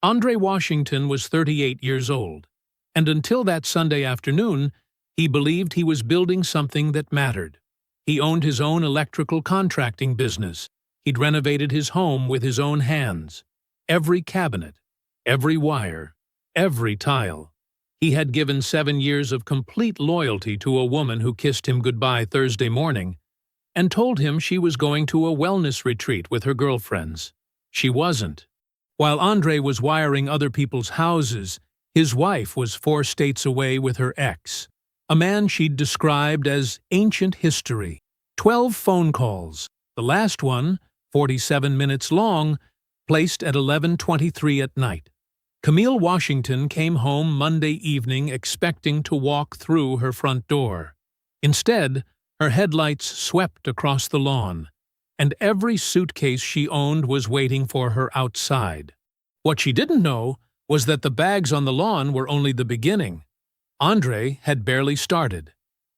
Andre Washington was 38 years old, and until that Sunday afternoon, he believed he was building something that mattered. He owned his own electrical contracting business. He'd renovated his home with his own hands. Every cabinet, every wire, every tile. He had given 7 years of complete loyalty to a woman who kissed him goodbye Thursday morning and told him she was going to a wellness retreat with her girlfriends. She wasn't. While Andre was wiring other people's houses, his wife was 4 states away with her ex, a man she'd described as ancient history. 12 phone calls, the last one, 47 minutes long, placed at 11:23 at night. Camille Washington came home Monday evening expecting to walk through her front door. Instead, her headlights swept across the lawn, and every suitcase she owned was waiting for her outside. What she didn't know was that the bags on the lawn were only the beginning. Andre had barely started.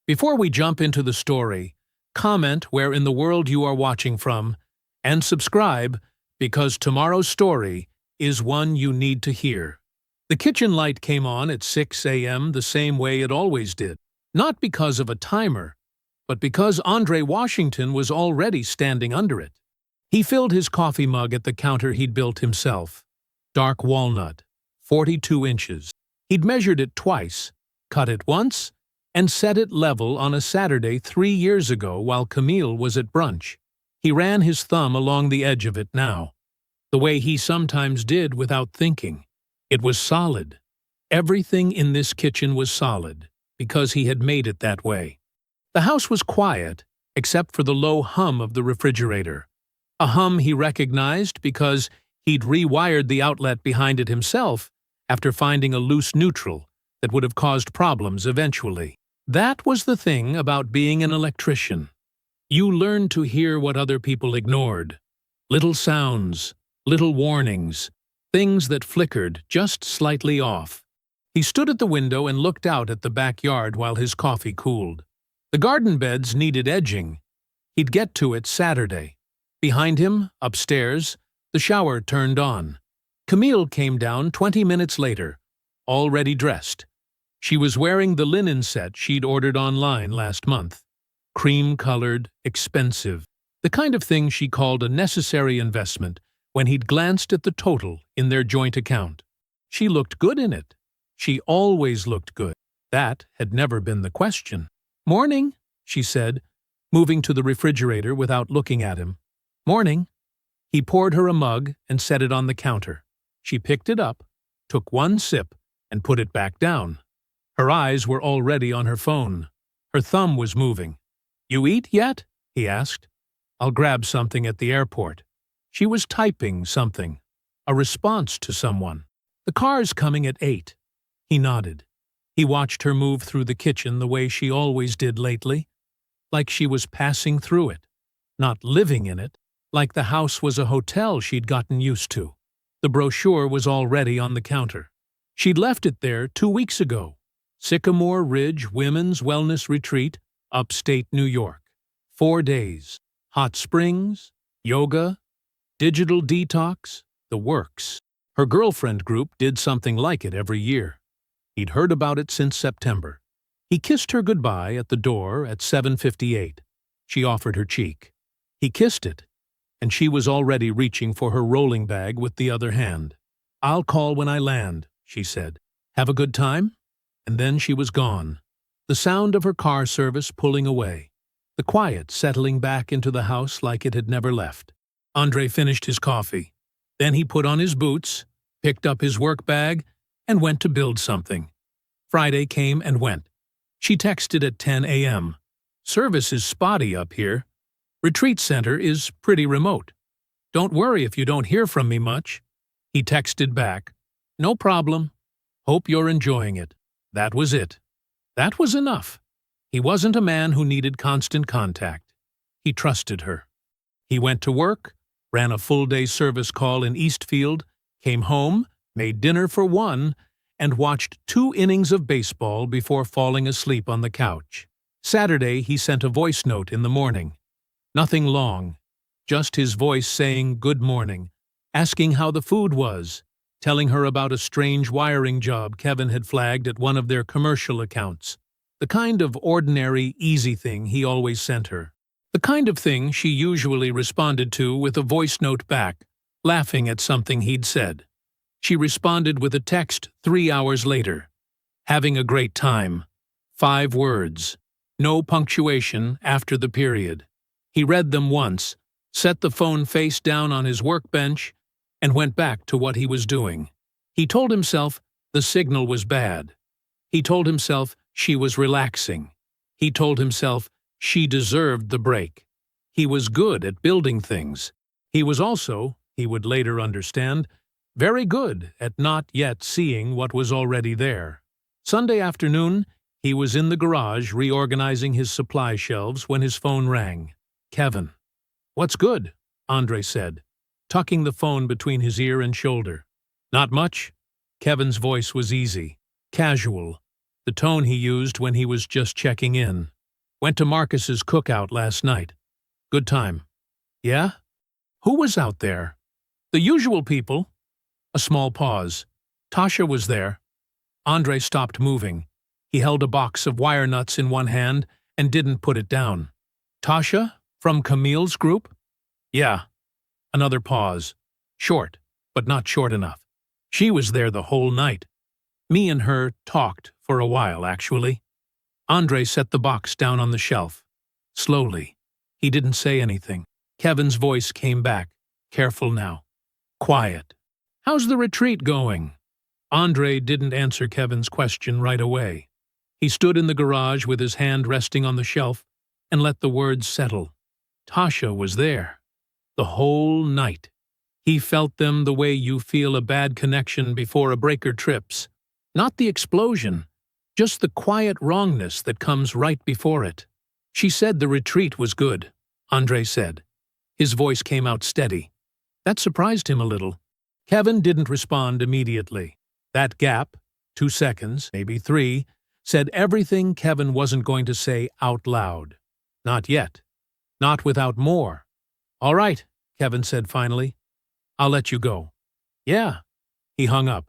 Before we jump into the story, comment where in the world you are watching from, and subscribe because tomorrow's story is one you need to hear. The kitchen light came on at 6 a.m. the same way it always did, not because of a timer, but because Andre Washington was already standing under it. He filled his coffee mug at the counter he'd built himself. Dark walnut, 42 inches. He'd measured it twice, cut it once, and set it level on a Saturday 3 years ago while Camille was at brunch. He ran his thumb along the edge of it now, the way he sometimes did without thinking. It was solid. Everything in this kitchen was solid, because he had made it that way. The house was quiet, except for the low hum of the refrigerator. A hum he recognized because he'd rewired the outlet behind it himself after finding a loose neutral that would have caused problems eventually. That was the thing about being an electrician. You learned to hear what other people ignored. Little sounds, little warnings, things that flickered just slightly off. He stood at the window and looked out at the backyard while his coffee cooled. The garden beds needed edging. He'd get to it Saturday. Behind him, upstairs, the shower turned on. Camille came down 20 minutes later, already dressed. She was wearing the linen set she'd ordered online last month. Cream-colored, expensive, the kind of thing she called a necessary investment when he'd glanced at the total in their joint account. She looked good in it. She always looked good. That had never been the question. "Morning," she said, moving to the refrigerator without looking at him. "Morning." He poured her a mug and set it on the counter. She picked it up, took one sip, and put it back down. Her eyes were already on her phone. Her thumb was moving. "You eat yet?" he asked. "I'll grab something at the airport." She was typing something, a response to someone. "The car's coming at 8. He nodded. He watched her move through the kitchen the way she always did lately, like she was passing through it, not living in it, like the house was a hotel she'd gotten used to. The brochure was already on the counter. She'd left it there 2 weeks ago. Sycamore Ridge Women's Wellness Retreat, upstate New York. 4 days. Hot springs, yoga, digital detox, the works. Her girlfriend group did something like it every year. He'd heard about it since September. He kissed her goodbye at the door at 7:58. She offered her cheek. He kissed it, and she was already reaching for her rolling bag with the other hand. "I'll call when I land," she said. "Have a good time?" And then she was gone. The sound of her car service pulling away. The quiet settling back into the house like it had never left. Andre finished his coffee. Then he put on his boots, picked up his work bag, and went to build something. Friday came and went. She texted at 10 a.m. "Service is spotty up here. Retreat center is pretty remote. Don't worry if you don't hear from me much." He texted back, "No problem. Hope you're enjoying it." That was it. That was enough. He wasn't a man who needed constant contact. He trusted her. He went to work, ran a full-day service call in Eastfield, came home, made dinner for one, and watched 2 innings of baseball before falling asleep on the couch. Saturday, he sent a voice note in the morning. Nothing long, just his voice saying good morning, asking how the food was, telling her about a strange wiring job Kevin had flagged at one of their commercial accounts. The kind of ordinary, easy thing he always sent her. The kind of thing she usually responded to with a voice note back, laughing at something he'd said. She responded with a text 3 hours later. Having a great time. 5 words. No punctuation after the period. He read them once, set the phone face down on his workbench, and went back to what he was doing. He told himself the signal was bad. He told himself she was relaxing. He told himself she deserved the break. He was good at building things. He was also, he would later understand, very good at not yet seeing what was already there. Sunday afternoon, he was in the garage reorganizing his supply shelves when his phone rang. Kevin. "What's good?" Andre said, tucking the phone between his ear and shoulder. "Not much." Kevin's voice was easy, casual, the tone he used when he was just checking in. "Went to Marcus's cookout last night. Good time." "Yeah? Who was out there?" "The usual people." A small pause. "Tasha was there." Andre stopped moving. He held a box of wire nuts in one hand and didn't put it down. "Tasha? From Camille's group?" "Yeah." Another pause. Short, but not short enough. "She was there the whole night. Me and her talked for a while, actually." Andre set the box down on the shelf. Slowly. He didn't say anything. Kevin's voice came back, careful now. Quiet. "How's the retreat going?" Andre didn't answer Kevin's question right away. He stood in the garage with his hand resting on the shelf and let the words settle. Tasha was there. The whole night. He felt them the way you feel a bad connection before a breaker trips. Not the explosion, just the quiet wrongness that comes right before it. "She said the retreat was good," Andre said. His voice came out steady. That surprised him a little. Kevin didn't respond immediately. That gap, 2 seconds, maybe 3, said everything Kevin wasn't going to say out loud. Not yet. Not without more. "All right," Kevin said finally. "I'll let you go." "Yeah." He hung up.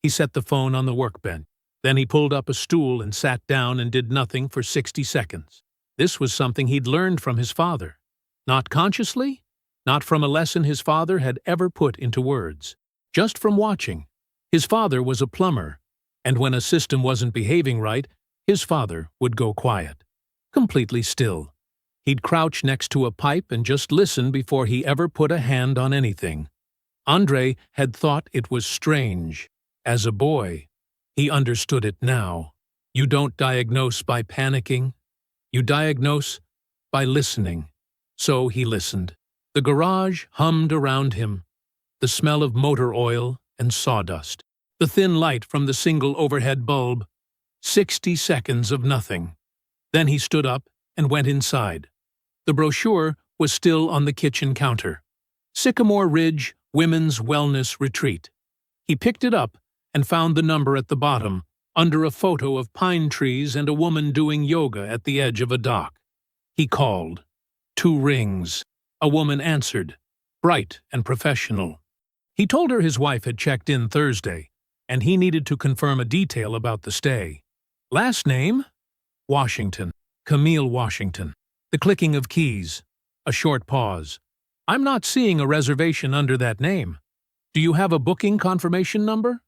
He set the phone on the workbench. Then he pulled up a stool and sat down and did nothing for 60 seconds. This was something he'd learned from his father. Not consciously, not from a lesson his father had ever put into words. Just from watching. His father was a plumber, and when a system wasn't behaving right, his father would go quiet. Completely still. He'd crouch next to a pipe and just listen before he ever put a hand on anything. Andre had thought it was strange. As a boy, he understood it now. You don't diagnose by panicking. You diagnose by listening. So he listened. The garage hummed around him. The smell of motor oil and sawdust. The thin light from the single overhead bulb. 60 seconds of nothing. Then he stood up and went inside. The brochure was still on the kitchen counter. Sycamore Ridge Women's Wellness Retreat. He picked it up and found the number at the bottom, under a photo of pine trees and a woman doing yoga at the edge of a dock. He called. 2 rings. A woman answered, bright and professional. He told her his wife had checked in Thursday, and he needed to confirm a detail about the stay. Last name? Washington. Camille Washington. The clicking of keys. A short pause. I'm not seeing a reservation under that name. Do you have a booking confirmation number?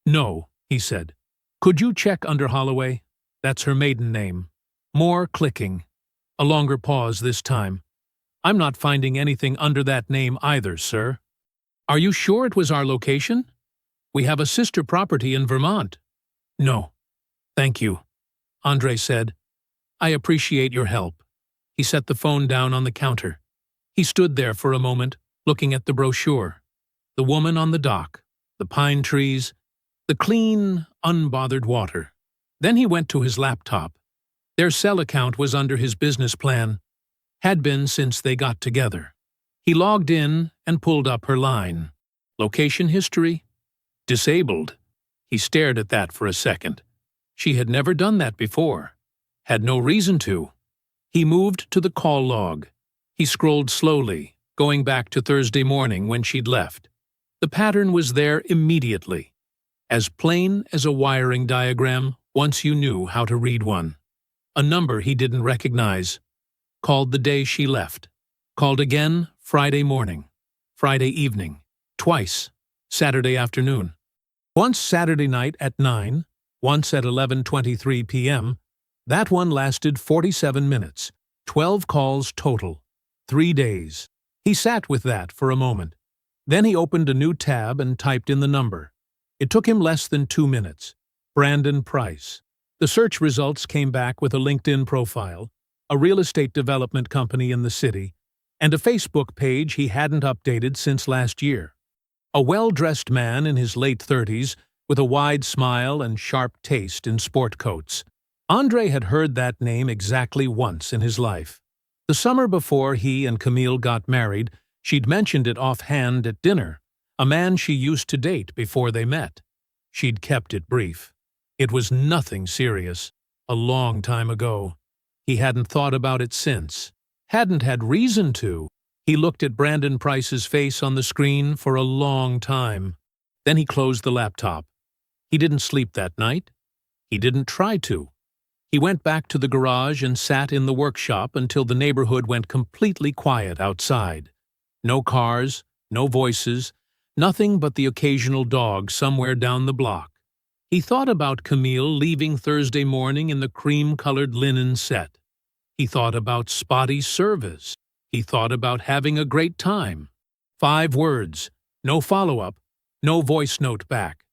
No, he said. Could you check under Holloway? That's her maiden name. More clicking. A longer pause this time. I'm not finding anything under that name either, sir. Are you sure it was our location? We have a sister property in Vermont. No. Thank you, Andre said. I appreciate your help. He set the phone down on the counter. He stood there for a moment, looking at the brochure. The woman on the dock, the pine trees, the clean, unbothered water. Then he went to his laptop. Their cell account was under his business plan. Had been since they got together. He logged in and pulled up her line. Location history? Disabled. He stared at that for a second. She had never done that before. Had no reason to. He moved to the call log. He scrolled slowly, going back to Thursday morning when she'd left. The pattern was there immediately, as plain as a wiring diagram once you knew how to read one. A number he didn't recognize. Called the day she left. Called again Friday morning. Friday evening. Twice. Saturday afternoon. Once Saturday night at 9, once at 11:23 p.m. That one lasted 47 minutes. 12 calls total. 3 days. He sat with that for a moment. Then he opened a new tab and typed in the number. It took him less than 2 minutes. Brandon Price. The search results came back with a LinkedIn profile, a real estate development company in the city, and a Facebook page he hadn't updated since last year. A well-dressed man in his late 30s, with a wide smile and sharp taste in sport coats. Andre had heard that name exactly once in his life. The summer before he and Camille got married, she'd mentioned it offhand at dinner, a man she used to date before they met. She'd kept it brief. It was nothing serious. A long time ago. He hadn't thought about it since. Hadn't had reason to. He looked at Brandon Price's face on the screen for a long time. Then he closed the laptop. He didn't sleep that night. He didn't try to. He went back to the garage and sat in the workshop until the neighborhood went completely quiet outside. No cars, no voices, nothing but the occasional dog somewhere down the block. He thought about Camille leaving Thursday morning in the cream-colored linen set. He thought about spotty service. He thought about having a great time. 5 words, no follow-up, no voice note back.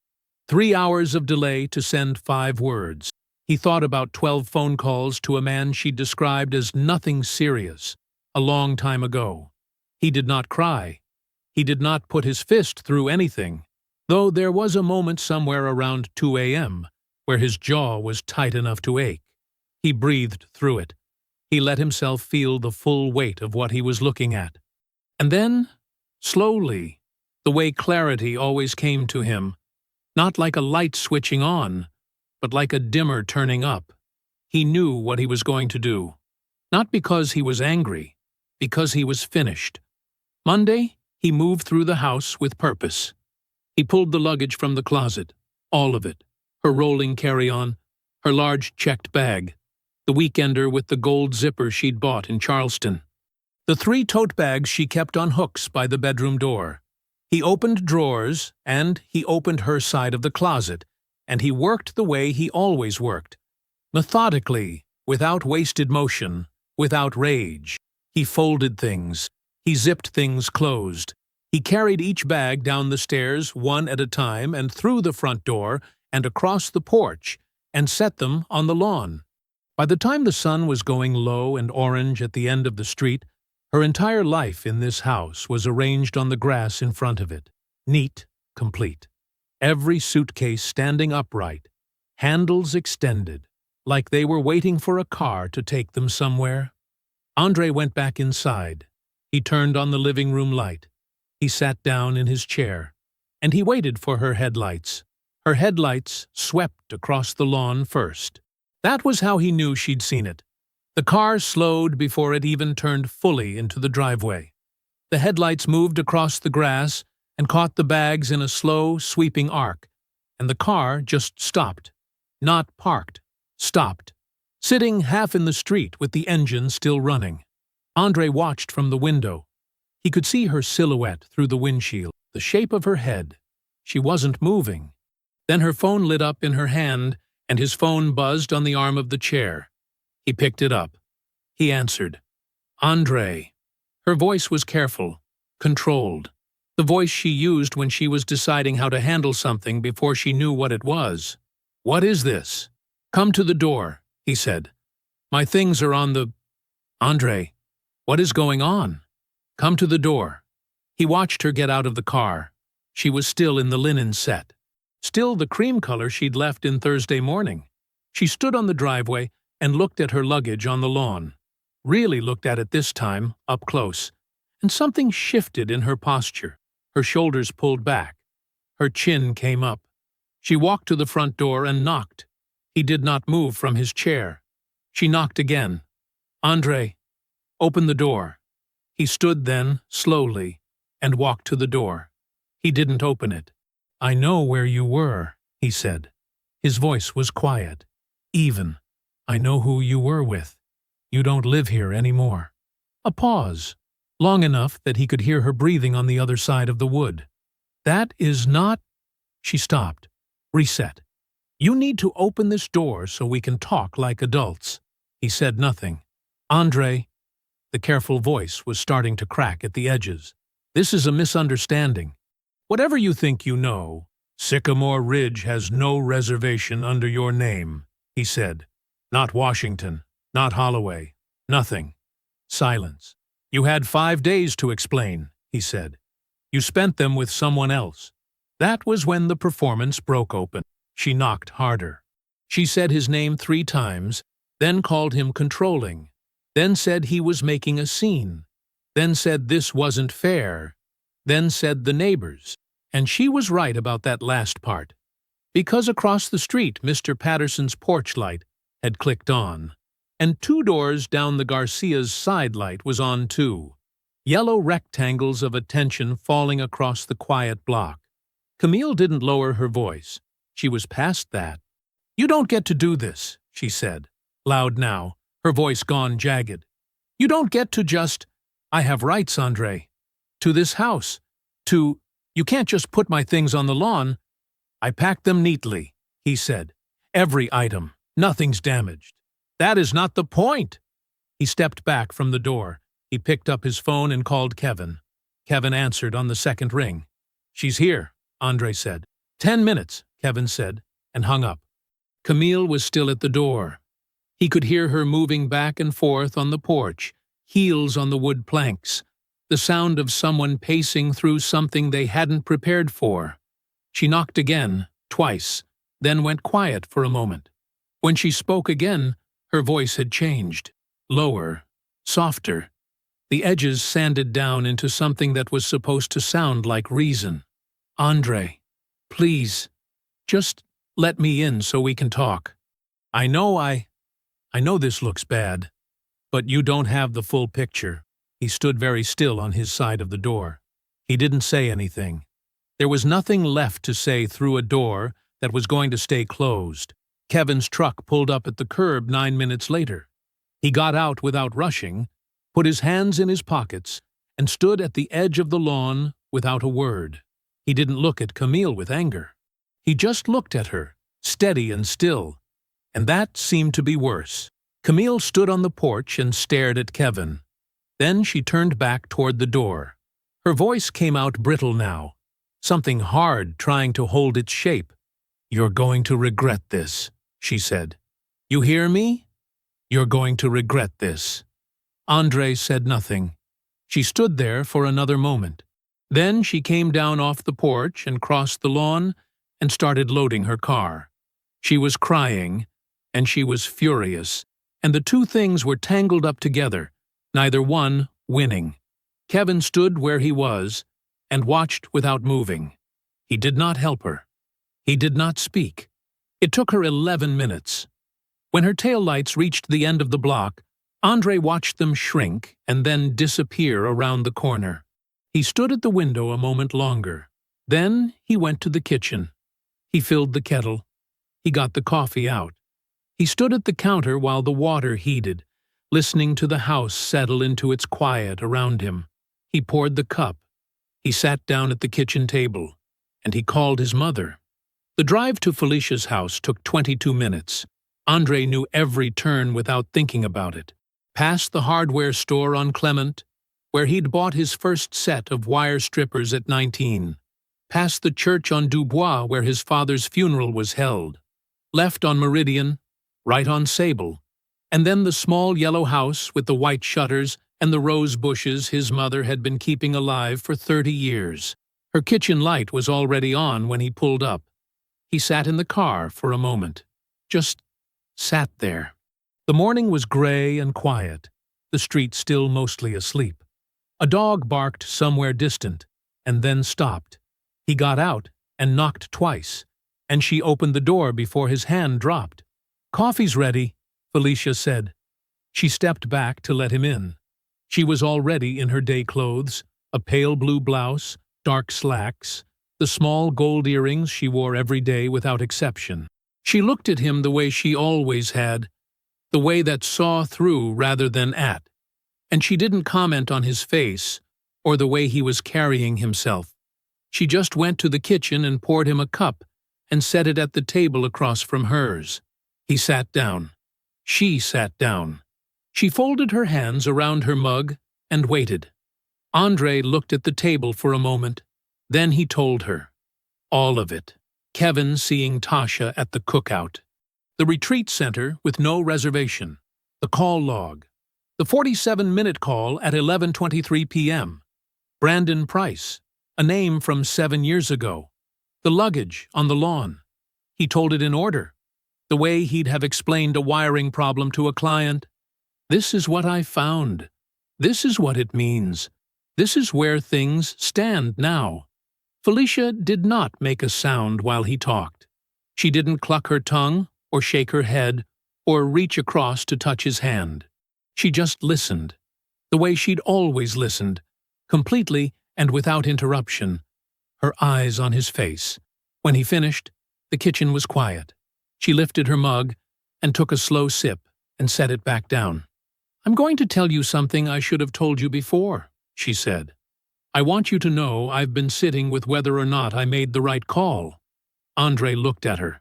3 hours of delay to send 5 words. He thought about 12 phone calls to a man she described as nothing serious, a long time ago. He did not cry. He did not put his fist through anything, though there was a moment somewhere around 2 a.m. where his jaw was tight enough to ache. He breathed through it. He let himself feel the full weight of what he was looking at. And then, slowly, the way clarity always came to him, not like a light switching on, but like a dimmer turning up. He knew what he was going to do. Not because he was angry, because he was finished. Monday, he moved through the house with purpose. He pulled the luggage from the closet, all of it, her rolling carry-on, her large checked bag, the weekender with the gold zipper she'd bought in Charleston, the 3 tote bags she kept on hooks by the bedroom door. He opened drawers, and he opened her side of the closet, and he worked the way he always worked, methodically, without wasted motion, without rage. He folded things. He zipped things closed. He carried each bag down the stairs one at a time and through the front door and across the porch and set them on the lawn. By the time the sun was going low and orange at the end of the street, her entire life in this house was arranged on the grass in front of it, neat, complete. Every suitcase standing upright, handles extended, like they were waiting for a car to take them somewhere. Andre went back inside. He turned on the living room light. He sat down in his chair, and he waited for her headlights. Her headlights swept across the lawn first. That was how he knew she'd seen it. The car slowed before it even turned fully into the driveway. The headlights moved across the grass and caught the bags in a slow, sweeping arc, and the car just stopped. Not parked, stopped, sitting half in the street with the engine still running. Andre watched from the window. He could see her silhouette through the windshield, the shape of her head. She wasn't moving. Then her phone lit up in her hand, and his phone buzzed on the arm of the chair. He picked it up. He answered. Andre. Her voice was careful, controlled. The voice she used when she was deciding how to handle something before she knew what it was. What is this? Come to the door, he said. My things are on the... Andre, what is going on? Come to the door. He watched her get out of the car. She was still in the linen set. Still the cream color she'd left in Thursday morning. She stood on the driveway and looked at her luggage on the lawn. Really looked at it this time, up close. And something shifted in her posture. Her shoulders pulled back. Her chin came up. She walked to the front door and knocked. He did not move from his chair. She knocked again. Andre, open the door. He stood then, slowly, and walked to the door. He didn't open it. "I know where you were," he said. His voice was quiet, even. "I know who you were with. You don't live here anymore." A pause, long enough that he could hear her breathing on the other side of the wood. "That is not—" She stopped. Reset. "You need to open this door so we can talk like adults." He said nothing. "Andre," the careful voice was starting to crack at the edges, "this is a misunderstanding. Whatever you think you know, Sycamore Ridge has no reservation under your name," he said. "Not Washington, not Holloway, nothing." Silence. "You had 5 days to explain," he said. "You spent them with someone else." That was when the performance broke open. She knocked harder. She said his name 3 times, then called him controlling, then said he was making a scene, then said this wasn't fair, then said the neighbors. And she was right about that last part, because across the street Mr. Patterson's porch light had clicked on, and 2 doors down the Garcia's side light was on too, yellow rectangles of attention falling across the quiet block. Camille didn't lower her voice. She was past that. "You don't get to do this," she said, loud now, her voice gone jagged. "You don't get to just— I have rights, Andre. To this house. To— You can't just put my things on the lawn." "I packed them neatly," he said. "Every item. Nothing's damaged." "That is not the point." He stepped back from the door. He picked up his phone and called Kevin. Kevin answered on the second ring. "She's here," Andre said. "10 minutes," Kevin said, and hung up. Camille was still at the door. He could hear her moving back and forth on the porch, heels on the wood planks, the sound of someone pacing through something they hadn't prepared for. She knocked again, twice, then went quiet for a moment. When she spoke again, her voice had changed. Lower, softer. The edges sanded down into something that was supposed to sound like reason. "Andre, please, just let me in so we can talk. I know this looks bad, but you don't have the full picture." He stood very still on his side of the door. He didn't say anything. There was nothing left to say through a door that was going to stay closed. Kevin's truck pulled up at the curb 9 minutes later. He got out without rushing, put his hands in his pockets, and stood at the edge of the lawn without a word. He didn't look at Camille with anger. He just looked at her, steady and still, and that seemed to be worse. Camille stood on the porch and stared at Kevin. Then she turned back toward the door. Her voice came out brittle now, something hard trying to hold its shape. "You're going to regret this," she said. "You hear me? You're going to regret this." Andre said nothing. She stood there for another moment. Then she came down off the porch and crossed the lawn and started loading her car. She was crying, and she was furious, and the 2 things were tangled up together, neither one winning. Kevin stood where he was and watched without moving. He did not help her. He did not speak. It took her 11 minutes. When her taillights reached the end of the block, Andre watched them shrink and then disappear around the corner. He stood at the window a moment longer. Then he went to the kitchen. He filled the kettle. He got the coffee out. He stood at the counter while the water heated, listening to the house settle into its quiet around him. He poured the cup. He sat down at the kitchen table, and he called his mother. The drive to Felicia's house took 22 minutes. Andre knew every turn without thinking about it. Past the hardware store on Clement, where he'd bought his first set of wire strippers at 19. Past the church on Dubois where his father's funeral was held. Left on Meridian, right on Sable, and then the small yellow house with the white shutters and the rose bushes his mother had been keeping alive for 30 years. Her kitchen light was already on when he pulled up. He sat in the car for a moment. Just sat there. The morning was gray and quiet, the street still mostly asleep. A dog barked somewhere distant, and then stopped. He got out and knocked twice, and she opened the door before his hand dropped. "Coffee's ready," Felicia said. She stepped back to let him in. She was already in her day clothes, a pale blue blouse, dark slacks, the small gold earrings she wore every day without exception. She looked at him the way she always had, the way that saw through rather than at, and she didn't comment on his face or the way he was carrying himself. She just went to the kitchen and poured him a cup and set it at the table across from hers. He sat down. She sat down. She folded her hands around her mug and waited. Andre looked at the table for a moment. Then he told her. All of it. Kevin seeing Tasha at the cookout. The retreat center with no reservation. The call log. The 47-minute call at 11:23 p.m. Brandon Price, a name from 7 years ago. The luggage on the lawn. He told it in order. The way he'd have explained a wiring problem to a client. This is what I found. This is what it means. This is where things stand now. Felicia did not make a sound while he talked. She didn't cluck her tongue, or shake her head, or reach across to touch his hand. She just listened, the way she'd always listened, completely and without interruption, her eyes on his face. When he finished, the kitchen was quiet. She lifted her mug and took a slow sip and set it back down. "I'm going to tell you something I should have told you before," she said. "I want you to know I've been sitting with whether or not I made the right call." Andre looked at her.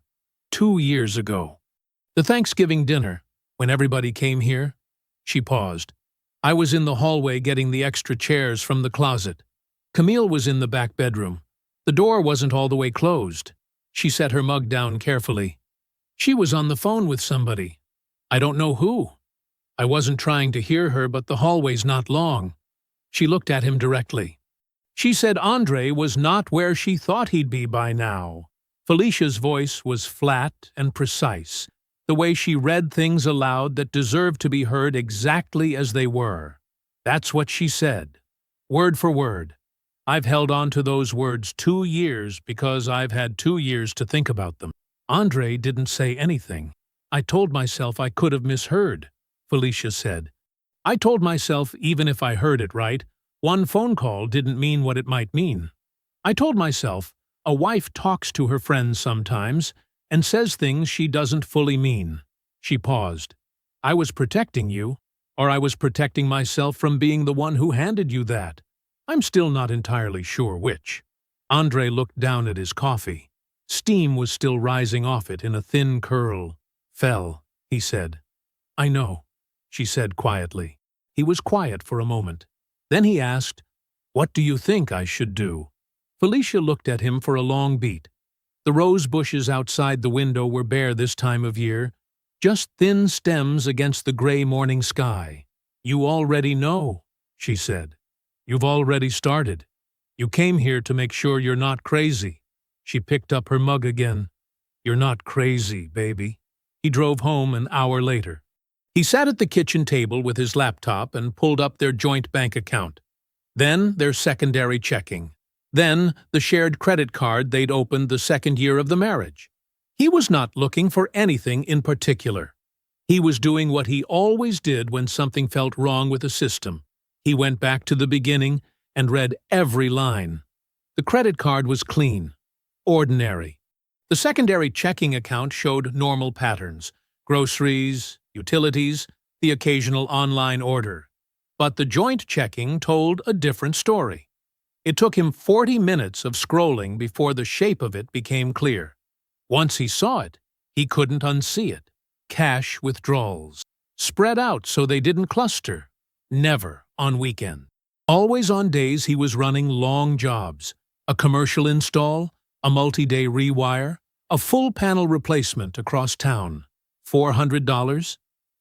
2 years ago. The Thanksgiving dinner, when everybody came here. She paused. "I was in the hallway getting the extra chairs from the closet. Camille was in the back bedroom. The door wasn't all the way closed." She set her mug down carefully. "She was on the phone with somebody. I don't know who. I wasn't trying to hear her, but the hallway's not long." She looked at him directly. She said Andre was not where she thought he'd be by now. Felicia's voice was flat and precise, the way she read things aloud that deserved to be heard exactly as they were. That's what she said, word for word. I've held on to those words 2 years because I've had 2 years to think about them. Andre didn't say anything. "I told myself I could have misheard," Felicia said. "I told myself even if I heard it right, one phone call didn't mean what it might mean. I told myself a wife talks to her friends sometimes and says things she doesn't fully mean." She paused. "I was protecting you, or I was protecting myself from being the one who handed you that. I'm still not entirely sure which." Andre looked down at his coffee. Steam was still rising off it in a thin curl. "Fell," he said. "I know," she said quietly. He was quiet for a moment. Then he asked, "What do you think I should do?" Felicia looked at him for a long beat. The rose bushes outside the window were bare this time of year, just thin stems against the gray morning sky. "You already know," she said. "You've already started. You came here to make sure you're not crazy." She picked up her mug again. "You're not crazy, baby." He drove home an hour later. He sat at the kitchen table with his laptop and pulled up their joint bank account. Then their secondary checking. Then the shared credit card they'd opened the second year of the marriage. He was not looking for anything in particular. He was doing what he always did when something felt wrong with a system. He went back to the beginning and read every line. The credit card was clean, ordinary. The secondary checking account showed normal patterns: groceries, utilities, the occasional online order. But the joint checking told a different story. It took him 40 minutes of scrolling before the shape of it became clear. Once he saw it, he couldn't unsee it. Cash withdrawals. Spread out so they didn't cluster. Never on weekends. Always on days he was running long jobs. A commercial install, a multi-day rewire, a full panel replacement across town. $400,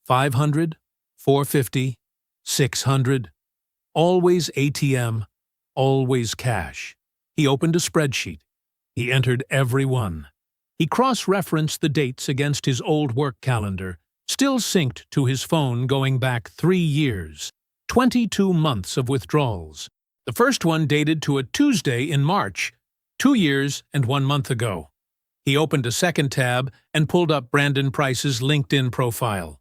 $500, $450, $600. Always ATM, always cash. He opened a spreadsheet. He entered every one. He cross-referenced the dates against his old work calendar, still synced to his phone going back 3 years. 22 months of withdrawals. The first one dated to a Tuesday in March, 2 years and 1 month ago. He opened a second tab and pulled up Brandon Price's LinkedIn profile.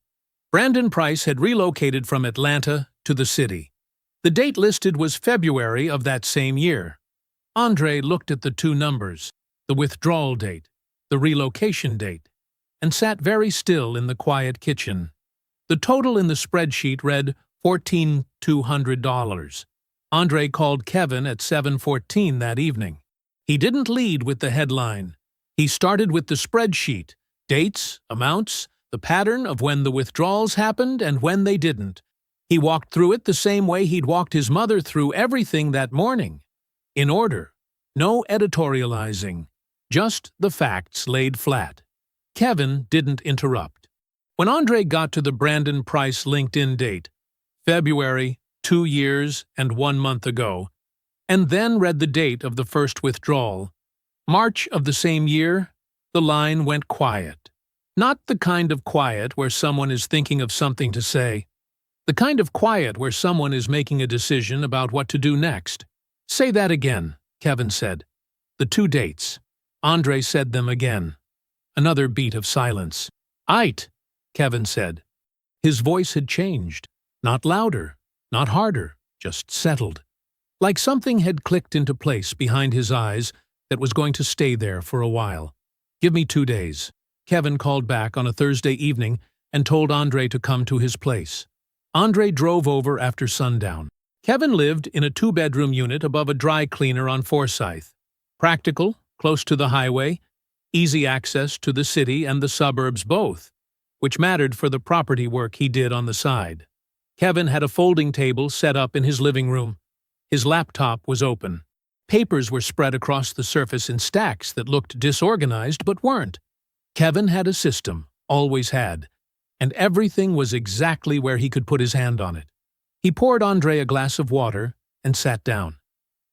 Brandon Price had relocated from Atlanta to the city. The date listed was February of that same year. Andre looked at the two numbers, the withdrawal date, the relocation date, and sat very still in the quiet kitchen. The total in the spreadsheet read $14,200. Andre called Kevin at 7:14 that evening. He didn't lead with the headline. He started with the spreadsheet, dates, amounts, the pattern of when the withdrawals happened and when they didn't. He walked through it the same way he'd walked his mother through everything that morning. In order. No editorializing. Just the facts laid flat. Kevin didn't interrupt. When Andre got to the Brandon Price LinkedIn date, February, 2 years and 1 month ago, and then read the date of the first withdrawal, March of the same year, the line went quiet. Not the kind of quiet where someone is thinking of something to say. The kind of quiet where someone is making a decision about what to do next. Say that again, Kevin said. The two dates. Andre said them again. Another beat of silence. Aight, Kevin said. His voice had changed. Not louder, not harder, just settled. Like something had clicked into place behind his eyes that was going to stay there for a while. Give me 2 days. Kevin called back on a Thursday evening and told Andre to come to his place. Andre drove over after sundown. Kevin lived in a 2-bedroom unit above a dry cleaner on Forsyth. Practical, close to the highway, easy access to the city and the suburbs both, which mattered for the property work he did on the side. Kevin had a folding table set up in his living room. His laptop was open. Papers were spread across the surface in stacks that looked disorganized but weren't. Kevin had a system, always had, and everything was exactly where he could put his hand on it. He poured Andre a glass of water and sat down.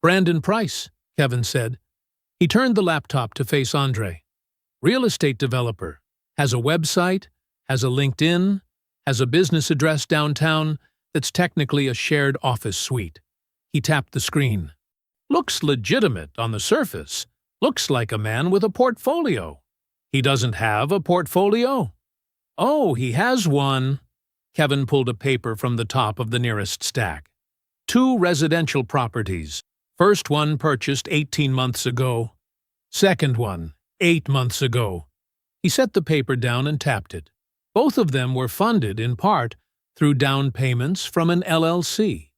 Brandon Price, Kevin said. He turned the laptop to face Andre. Real estate developer, has a website, has a LinkedIn, has a business address downtown that's technically a shared office suite. He tapped the screen. Looks legitimate on the surface. Looks like a man with a portfolio. He doesn't have a portfolio? Oh, he has one. Kevin pulled a paper from the top of the nearest stack. 2 residential properties. First one purchased 18 months ago. Second one, 8 months ago. He set the paper down and tapped it. Both of them were funded, in part, through down payments from an LLC.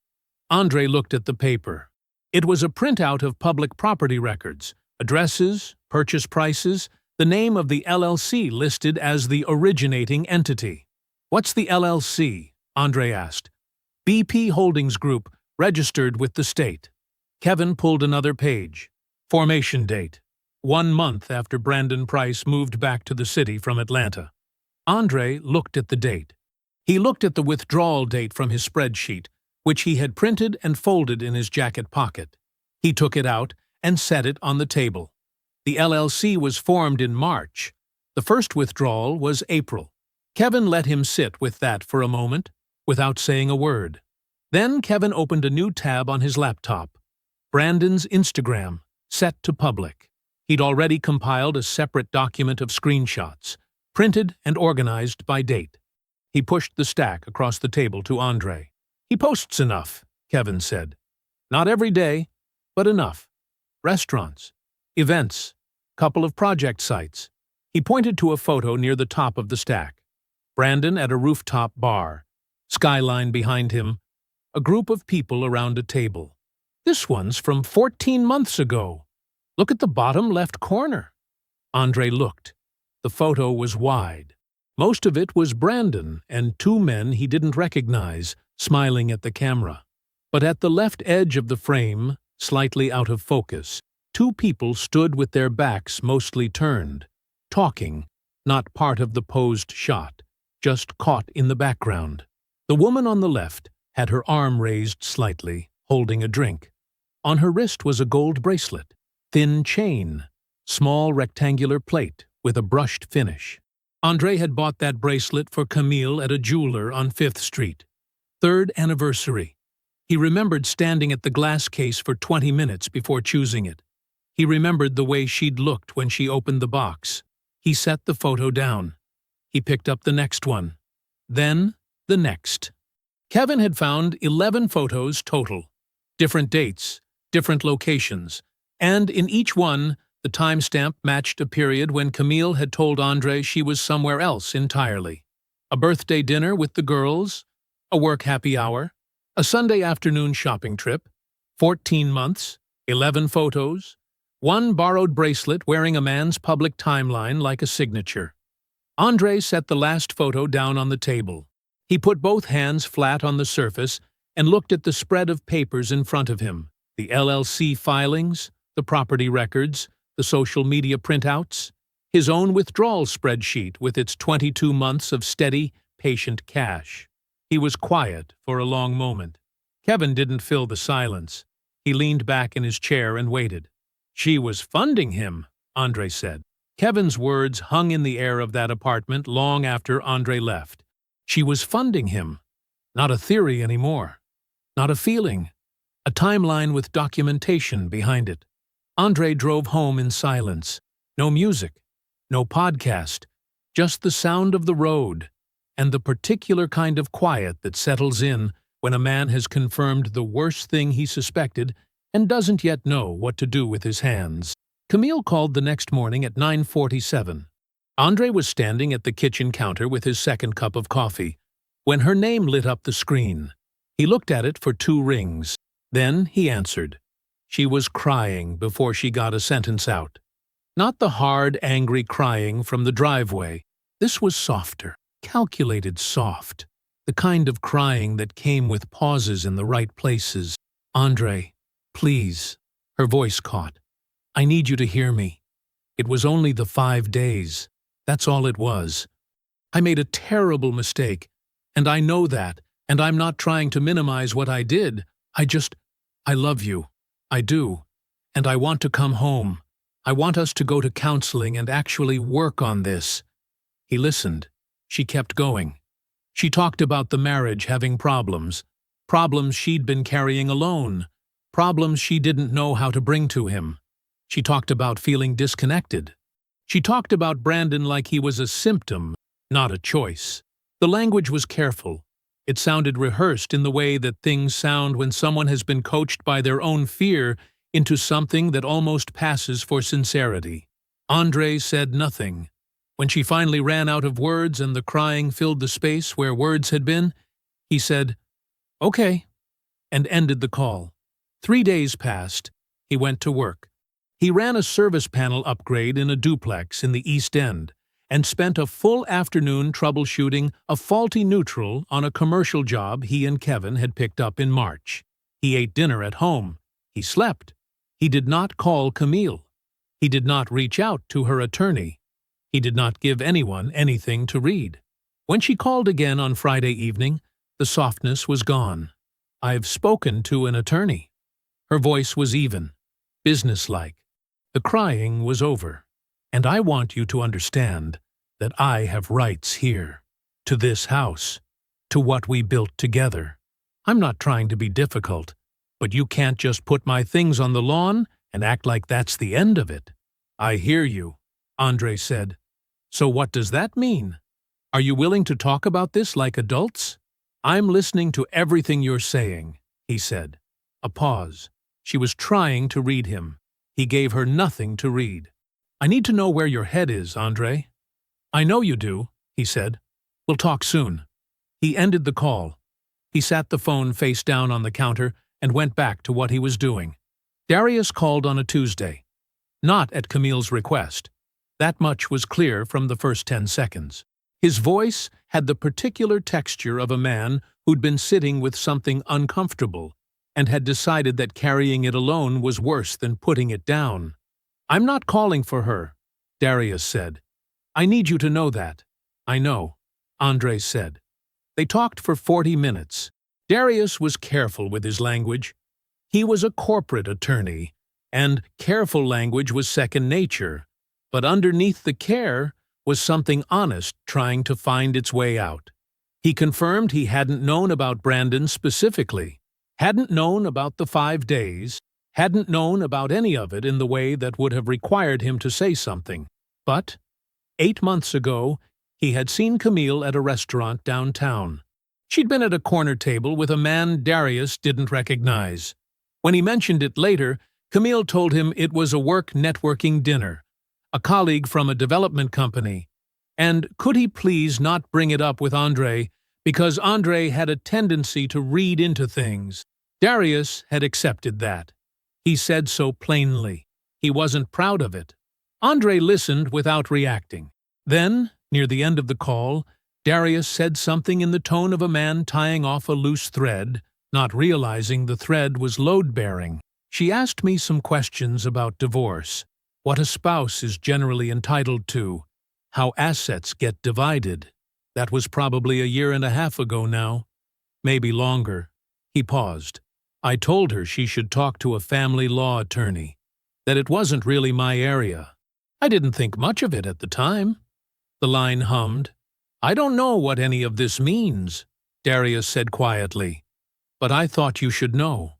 Andre looked at the paper. It was a printout of public property records, addresses, purchase prices, the name of the LLC listed as the originating entity. What's the LLC? Andre asked. BP Holdings Group, registered with the state. Kevin pulled another page. Formation date. 1 month after Brandon Price moved back to the city from Atlanta. Andre looked at the date. He looked at the withdrawal date from his spreadsheet, which he had printed and folded in his jacket pocket. He took it out and set it on the table. The LLC was formed in March. The first withdrawal was April. Kevin let him sit with that for a moment, without saying a word. Then Kevin opened a new tab on his laptop. Brandon's Instagram, set to public. He'd already compiled a separate document of screenshots, printed and organized by date. He pushed the stack across the table to Andre. He posts enough, Kevin said. Not every day, but enough. Restaurants, events, couple of project sites. He pointed to a photo near the top of the stack. Brandon at a rooftop bar. Skyline behind him. A group of people around a table. This one's from 14 months ago. Look at the bottom left corner. Andre looked. The photo was wide. Most of it was Brandon and 2 men he didn't recognize, smiling at the camera. But at the left edge of the frame, slightly out of focus, 2 people stood with their backs mostly turned, talking, not part of the posed shot, just caught in the background. The woman on the left had her arm raised slightly, holding a drink. On her wrist was a gold bracelet, thin chain, small rectangular plate with a brushed finish. Andre had bought that bracelet for Camille at a jeweler on 5th Street. 3rd anniversary. He remembered standing at the glass case for 20 minutes before choosing it. He remembered the way she'd looked when she opened the box. He set the photo down. He picked up the next one. Then, the next. Kevin had found 11 photos total. Different dates, different locations, And in each one, the timestamp matched a period when Camille had told Andre she was somewhere else entirely. A birthday dinner with the girls, a work happy hour, a Sunday afternoon shopping trip, 14 months, 11 photos, one borrowed bracelet wearing a man's public timeline like a signature. Andre set the last photo down on the table. He put both hands flat on the surface and looked at the spread of papers in front of him, the LLC filings, the property records, the social media printouts, his own withdrawal spreadsheet with its 22 months of steady, patient cash. He was quiet for a long moment. Kevin didn't fill the silence. He leaned back in his chair and waited. She was funding him, Andre said. Kevin's words hung in the air of that apartment long after Andre left. She was funding him. Not a theory anymore. Not a feeling. A timeline with documentation behind it. Andre drove home in silence. No music. No podcast. Just the sound of the road. And the particular kind of quiet that settles in when a man has confirmed the worst thing he suspected and doesn't yet know what to do with his hands. Camille called the next morning at 9:47. Andre was standing at the kitchen counter with his second cup of coffee when her name lit up the screen. He looked at it for 2 rings. Then he answered. She was crying before she got a sentence out. Not the hard, angry crying from the driveway. This was softer, calculated soft. The kind of crying that came with pauses in the right places. Andre, please. Her voice caught. I need you to hear me. It was only the 5 days. That's all it was. I made a terrible mistake, and I know that, and I'm not trying to minimize what I did. I love you. I do. And I want to come home. I want us to go to counseling and actually work on this. He listened. She kept going. She talked about the marriage having problems she'd been carrying alone, problems she didn't know how to bring to him. She talked about feeling disconnected. She talked about Brandon like he was a symptom, not a choice. The language was careful. It sounded rehearsed in the way that things sound when someone has been coached by their own fear into something that almost passes for sincerity. Andre said nothing. When she finally ran out of words and the crying filled the space where words had been, he said, "Okay," and ended the call. 3 days passed. He went to work. He ran a service panel upgrade in a duplex in the East End and spent a full afternoon troubleshooting a faulty neutral on a commercial job he and Kevin had picked up in March. He ate dinner at home. He slept. He did not call Camille. He did not reach out to her attorney. He did not give anyone anything to read. When she called again on Friday evening, the softness was gone. "I've spoken to an attorney." Her voice was even, businesslike. The crying was over. "And I want you to understand that I have rights here, to this house, to what we built together. I'm not trying to be difficult, but you can't just put my things on the lawn and act like that's the end of it." "I hear you," Andre said. "So what does that mean? Are you willing to talk about this like adults?" "I'm listening to everything you're saying," he said. A pause. She was trying to read him. He gave her nothing to read. "I need to know where your head is, Andre." "I know you do," he said. "We'll talk soon." He ended the call. He sat the phone face down on the counter and went back to what he was doing. Darius called on a Tuesday. Not at Camille's request. That much was clear from the first 10 seconds. His voice had the particular texture of a man who'd been sitting with something uncomfortable and had decided that carrying it alone was worse than putting it down. "I'm not calling for her," Darius said. "I need you to know that." "I know," Andre said. They talked for 40 minutes. Darius was careful with his language. He was a corporate attorney, and careful language was second nature. But underneath the care was something honest trying to find its way out. He confirmed he hadn't known about Brandon specifically, hadn't known about the 5 days, hadn't known about any of it in the way that would have required him to say something. But 8 months ago, he had seen Camille at a restaurant downtown. She'd been at a corner table with a man Darius didn't recognize. When he mentioned it later, Camille told him it was a work networking dinner, a colleague from a development company, and could he please not bring it up with Andre, because Andre had a tendency to read into things. Darius had accepted that. He said so plainly. He wasn't proud of it. Andre listened without reacting. Then, near the end of the call, Darius said something in the tone of a man tying off a loose thread, not realizing the thread was load-bearing. She asked me some questions about divorce, what a spouse is generally entitled to, how assets get divided. That was probably a year and a half ago now, maybe longer. He paused. I told her she should talk to a family law attorney, that it wasn't really my area. I didn't think much of it at the time. The line hummed. I don't know what any of this means, Darius said quietly, but I thought you should know.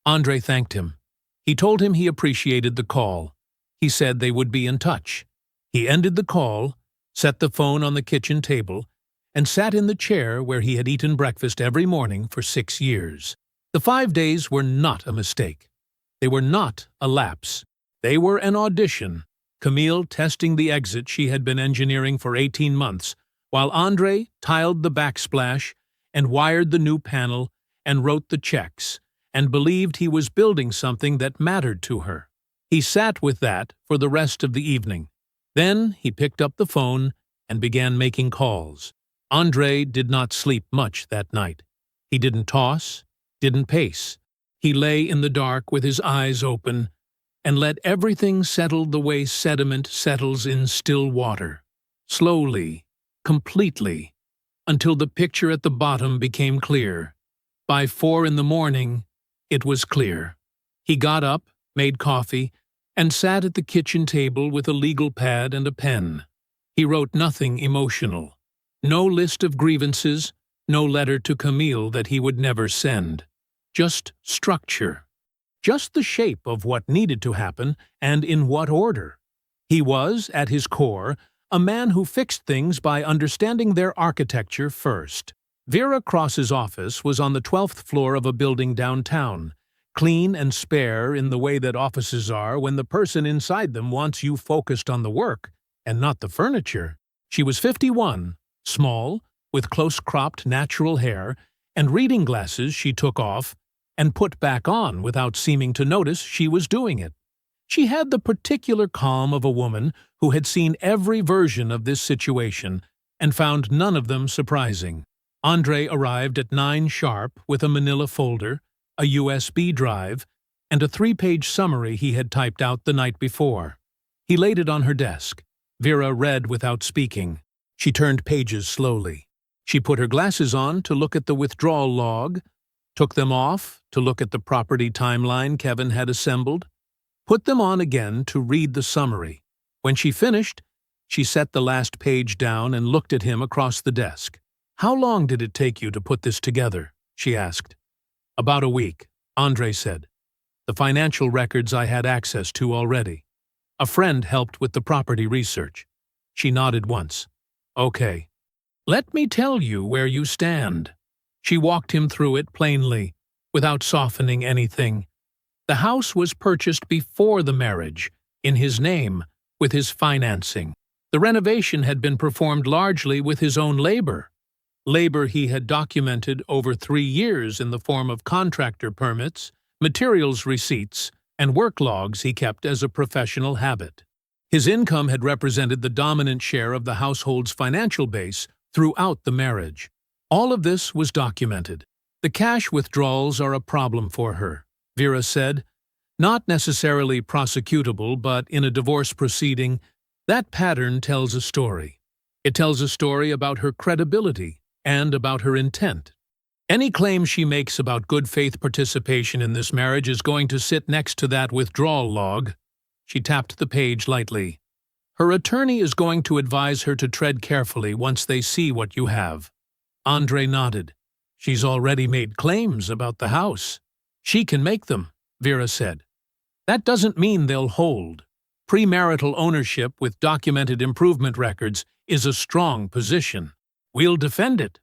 Andre thanked him. He told him he appreciated the call. He said they would be in touch. He ended the call, set the phone on the kitchen table, and sat in the chair where he had eaten breakfast every morning for 6 years. The 5 days were not a mistake. They were not a lapse. They were an audition, Camille testing the exit she had been engineering for 18 months, while Andre tiled the backsplash and wired the new panel and wrote the checks, and believed he was building something that mattered to her. He sat with that for the rest of the evening. Then he picked up the phone and began making calls. Andre did not sleep much that night. He didn't toss, didn't pace. He lay in the dark with his eyes open and let everything settle the way sediment settles in still water. Slowly, completely, until the picture at the bottom became clear. By 4 in the morning, it was clear. He got up, made coffee, and sat at the kitchen table with a legal pad and a pen. He wrote nothing emotional. No list of grievances, no letter to Camille that he would never send. Just structure. Just the shape of what needed to happen and in what order. He was, at his core, a man who fixed things by understanding their architecture first. Vera Cross's office was on the 12th floor of a building downtown, clean and spare in the way that offices are when the person inside them wants you focused on the work and not the furniture. She was 51, small, with close-cropped natural hair, and reading glasses she took off and put back on without seeming to notice she was doing it. She had the particular calm of a woman who had seen every version of this situation and found none of them surprising. Andre arrived at 9 sharp with a manila folder, a USB drive, and a 3-page summary he had typed out the night before. He laid it on her desk. Vera read without speaking. She turned pages slowly. She put her glasses on to look at the withdrawal log, took them off to look at the property timeline Kevin had assembled, put them on again to read the summary. When she finished, she set the last page down and looked at him across the desk. How long did it take you to put this together? She asked. About a week, Andre said. The financial records I had access to already. A friend helped with the property research. She nodded once. Okay. Let me tell you where you stand. She walked him through it plainly, without softening anything. The house was purchased before the marriage, in his name, with his financing. The renovation had been performed largely with his own labor. Labor he had documented over 3 years in the form of contractor permits, materials receipts, and work logs he kept as a professional habit. His income had represented the dominant share of the household's financial base throughout the marriage. All of this was documented. The cash withdrawals are a problem for her, Vera said. Not necessarily prosecutable, but in a divorce proceeding, that pattern tells a story. It tells a story about her credibility and about her intent. Any claim she makes about good faith participation in this marriage is going to sit next to that withdrawal log. She tapped the page lightly. Her attorney is going to advise her to tread carefully once they see what you have. Andre nodded. She's already made claims about the house. She can make them, Vera said. That doesn't mean they'll hold. Premarital ownership with documented improvement records is a strong position. We'll defend it.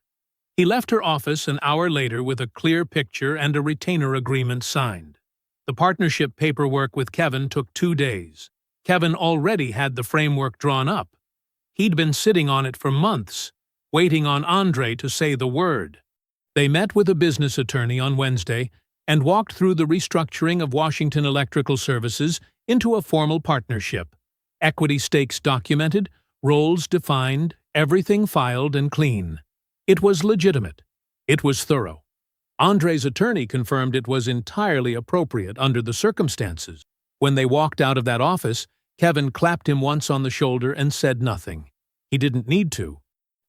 He left her office an hour later with a clear picture and a retainer agreement signed. The partnership paperwork with Kevin took 2 days. Kevin already had the framework drawn up. He'd been sitting on it for months, waiting on Andre to say the word. They met with a business attorney on Wednesday and walked through the restructuring of Washington Electrical Services into a formal partnership. Equity stakes documented, roles defined, everything filed and clean. It was legitimate. It was thorough. Andre's attorney confirmed it was entirely appropriate under the circumstances. When they walked out of that office, Kevin clapped him once on the shoulder and said nothing. He didn't need to.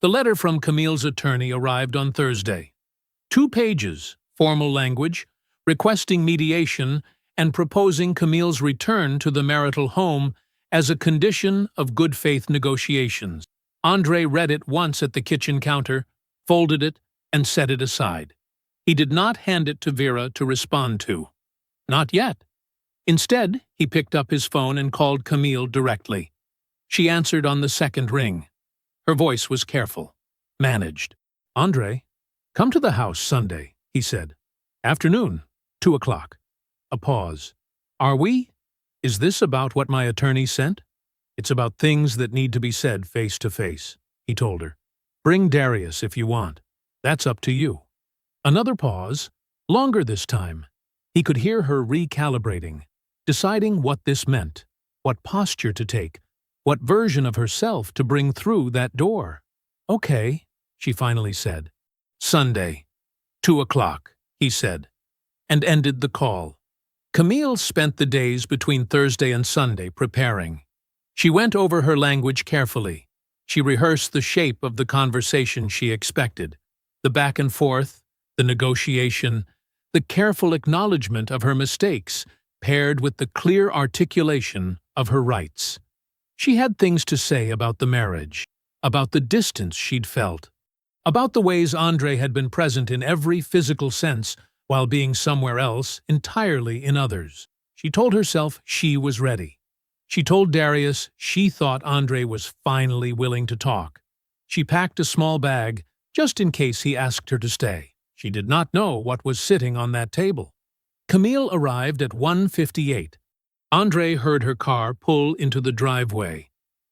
The letter from Camille's attorney arrived on Thursday. 2 pages, formal language, requesting mediation and proposing Camille's return to the marital home as a condition of good faith negotiations. Andre read it once at the kitchen counter, folded it, and set it aside. He did not hand it to Vera to respond to. Not yet. Instead, he picked up his phone and called Camille directly. She answered on the second ring. Her voice was careful, managed. "Andre, come to the house Sunday," he said. "Afternoon, 2 o'clock. A pause. "Are we? Is this about what my attorney sent?" "It's about things that need to be said face to face," he told her. "Bring Darius if you want. That's up to you." Another pause, longer this time. He could hear her recalibrating, deciding what this meant, what posture to take, what version of herself to bring through that door. "Okay," she finally said. "Sunday, 2 o'clock, he said, and ended the call. Camille spent the days between Thursday and Sunday preparing. She went over her language carefully. She rehearsed the shape of the conversation she expected, the back and forth, the negotiation, the careful acknowledgement of her mistakes, paired with the clear articulation of her rights. She had things to say about the marriage, about the distance she'd felt, about the ways Andre had been present in every physical sense while being somewhere else, entirely in others. She told herself she was ready. She told Darius she thought Andre was finally willing to talk. She packed a small bag, just in case he asked her to stay. She did not know what was sitting on that table. Camille arrived at 1:58. Andre heard her car pull into the driveway.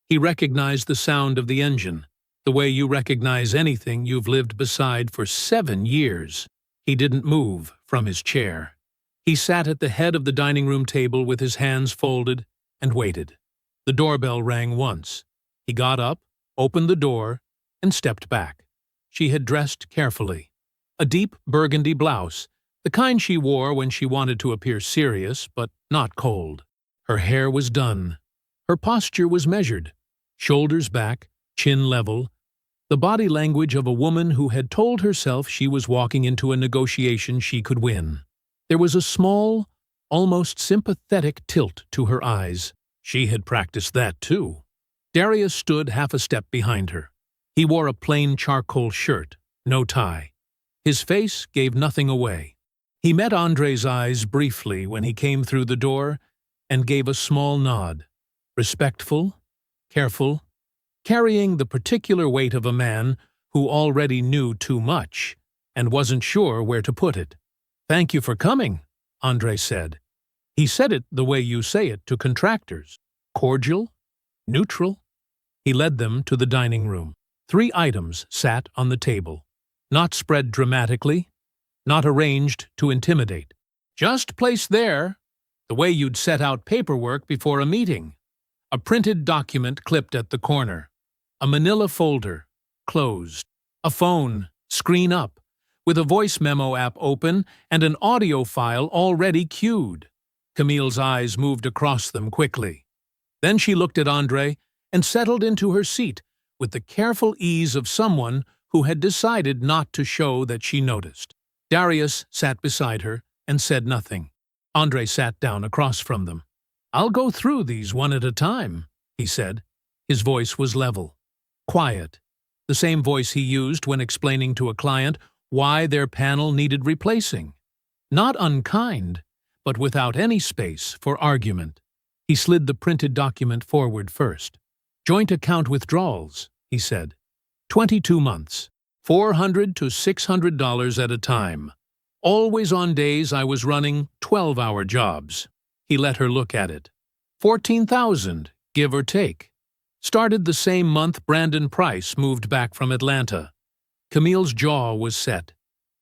He recognized the sound of the engine, the way you recognize anything you've lived beside for 7 years. He didn't move from his chair. He sat at the head of the dining room table with his hands folded and waited. The doorbell rang once. He got up, opened the door, and stepped back. She had dressed carefully. A deep burgundy blouse, the kind she wore when she wanted to appear serious but not cold. Her hair was done. Her posture was measured. Shoulders back, chin level. The body language of a woman who had told herself she was walking into a negotiation she could win. There was a small, almost sympathetic tilt to her eyes. She had practiced that too. Darius stood half a step behind her. He wore a plain charcoal shirt, no tie. His face gave nothing away. He met Andre's eyes briefly when he came through the door and gave a small nod. Respectful, careful, carrying the particular weight of a man who already knew too much and wasn't sure where to put it. "Thank you for coming," Andre said. He said it the way you say it to contractors. Cordial, neutral. He led them to the dining room. 3 items sat on the table. Not spread dramatically, not arranged to intimidate. Just placed there, the way you'd set out paperwork before a meeting. A printed document clipped at the corner. A manila folder, closed. A phone, screen up, with a voice memo app open and an audio file already queued. Camille's eyes moved across them quickly. Then she looked at Andre and settled into her seat with the careful ease of someone who had decided not to show that she noticed. Darius sat beside her and said nothing. Andre sat down across from them. "I'll go through these one at a time," he said. His voice was level, quiet, the same voice he used when explaining to a client why their panel needed replacing. Not unkind, but without any space for argument. He slid the printed document forward first. "Joint account withdrawals," he said. 22 months, $400 to $600 at a time. Always on days I was running 12-hour jobs. He let her look at it. 14,000, give or take. Started the same month Brandon Price moved back from Atlanta. Camille's jaw was set.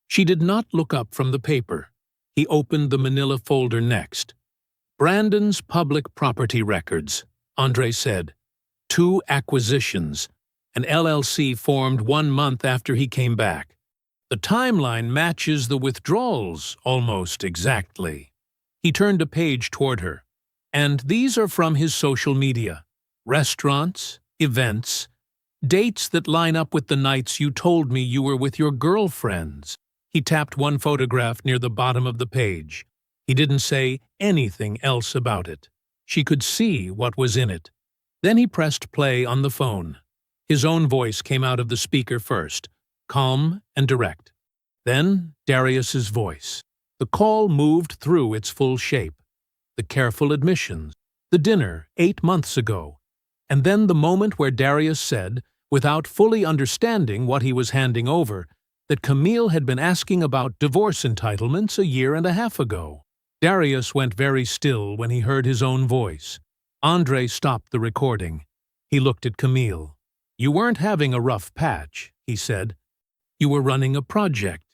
She did not look up from the paper. He opened the manila folder next. Brandon's public property records, Andre said. 2 acquisitions. An LLC formed 1 month after he came back. The timeline matches the withdrawals almost exactly. He turned a page toward her. And these are from his social media. Restaurants, events, dates that line up with the nights you told me you were with your girlfriends. He tapped one photograph near the bottom of the page. He didn't say anything else about it. She could see what was in it. Then he pressed play on the phone. His own voice came out of the speaker first, calm and direct. Then Darius's voice. The call moved through its full shape. The careful admissions, the dinner 8 months ago, and then the moment where Darius said, without fully understanding what he was handing over, that Camille had been asking about divorce entitlements 1.5 years ago. Darius went very still when he heard his own voice. Andre stopped the recording. He looked at Camille. You weren't having a rough patch, he said. You were running a project.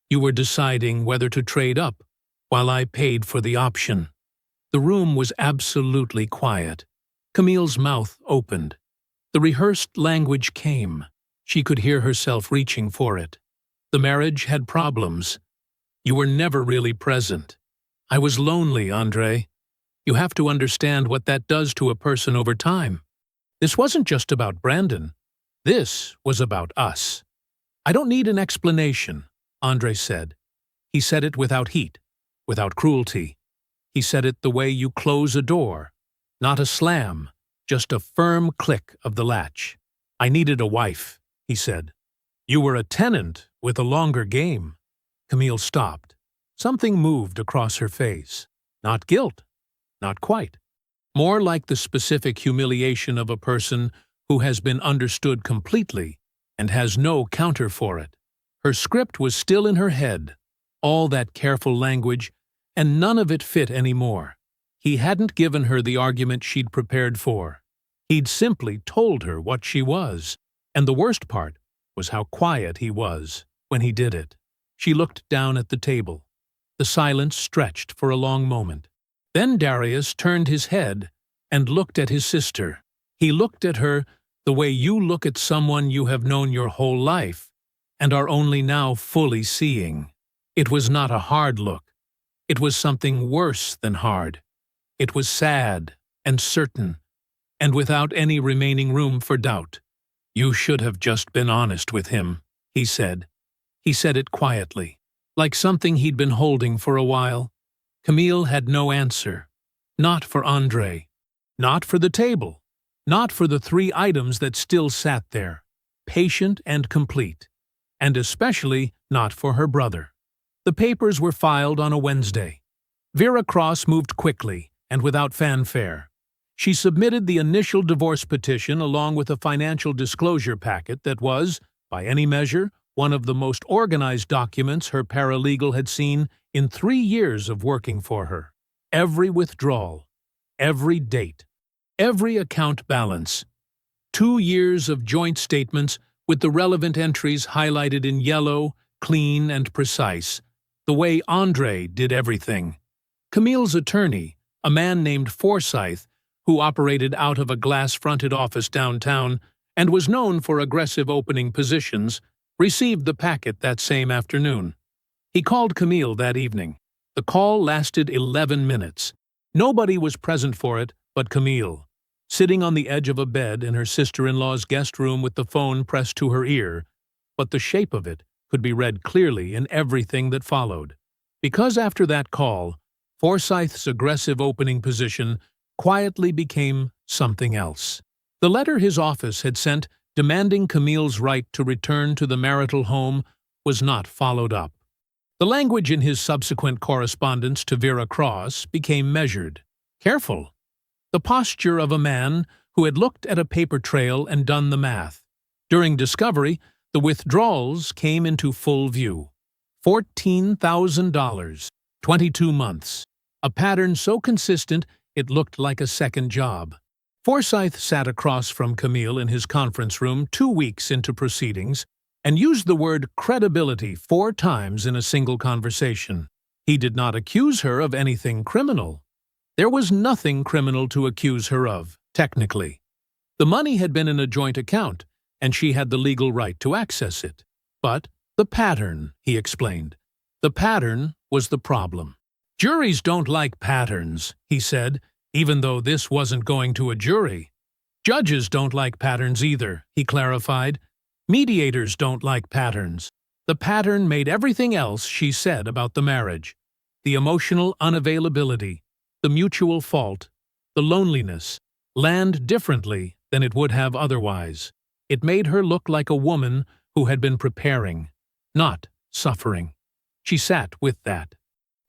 You were deciding whether to trade up, while I paid for the option. The room was absolutely quiet. Camille's mouth opened. The rehearsed language came. She could hear herself reaching for it. The marriage had problems. You were never really present. I was lonely, Andre. You have to understand what that does to a person over time. This wasn't just about Brandon. This was about us. I don't need an explanation, Andre said. He said it without heat, without cruelty. He said it the way you close a door. Not a slam, just a firm click of the latch. I needed a wife, he said. You were a tenant with a longer game. Camille stopped. Something moved across her face. Not guilt. Not quite. More like the specific humiliation of a person who has been understood completely and has no counter for it. Her script was still in her head, all that careful language, and none of it fit anymore. He hadn't given her the argument she'd prepared for. He'd simply told her what she was, and the worst part was how quiet he was when he did it. She looked down at the table. The silence stretched for a long moment. Then Darius turned his head and looked at his sister. He looked at her the way you look at someone you have known your whole life and are only now fully seeing. It was not a hard look. It was something worse than hard. It was sad and certain, and without any remaining room for doubt. You should have just been honest with him, he said. He said it quietly, like something he'd been holding for a while. Camille had no answer. Not for Andre. Not for the table. Not for the 3 items that still sat there, patient and complete. And especially not for her brother. The papers were filed on a Wednesday. Vera Cross moved quickly and without fanfare. She submitted the initial divorce petition along with a financial disclosure packet that was, by any measure, one of the most organized documents her paralegal had seen in 3 years of working for her. Every withdrawal, every date, every account balance. 2 years of joint statements with the relevant entries highlighted in yellow, clean and precise, the way Andre did everything. Camille's attorney, a man named Forsyth, who operated out of a glass-fronted office downtown and was known for aggressive opening positions, received the packet that same afternoon. He called Camille that evening. The call lasted 11 minutes. Nobody was present for it but Camille, sitting on the edge of a bed in her sister-in-law's guest room with the phone pressed to her ear, but the shape of it could be read clearly in everything that followed. Because after that call, Forsyth's aggressive opening position quietly became something else. The letter his office had sent demanding Camille's right to return to the marital home was not followed up. The language in his subsequent correspondence to Vera Cross became measured, careful, the posture of a man who had looked at a paper trail and done the math. During discovery, the withdrawals came into full view. $14,000. 22 months. A pattern so consistent it looked like a second job. Forsyth sat across from Camille in his conference room 2 weeks into proceedings and used the word credibility 4 times in a single conversation. He did not accuse her of anything criminal. There was nothing criminal to accuse her of, technically. The money had been in a joint account, and she had the legal right to access it. But the pattern, he explained. The pattern was the problem. Juries don't like patterns, he said, even though this wasn't going to a jury. Judges don't like patterns either, he clarified. Mediators don't like patterns. The pattern made everything else she said about the marriage. The emotional unavailability, the mutual fault, the loneliness, land differently than it would have otherwise. It made her look like a woman who had been preparing, not suffering. She sat with that.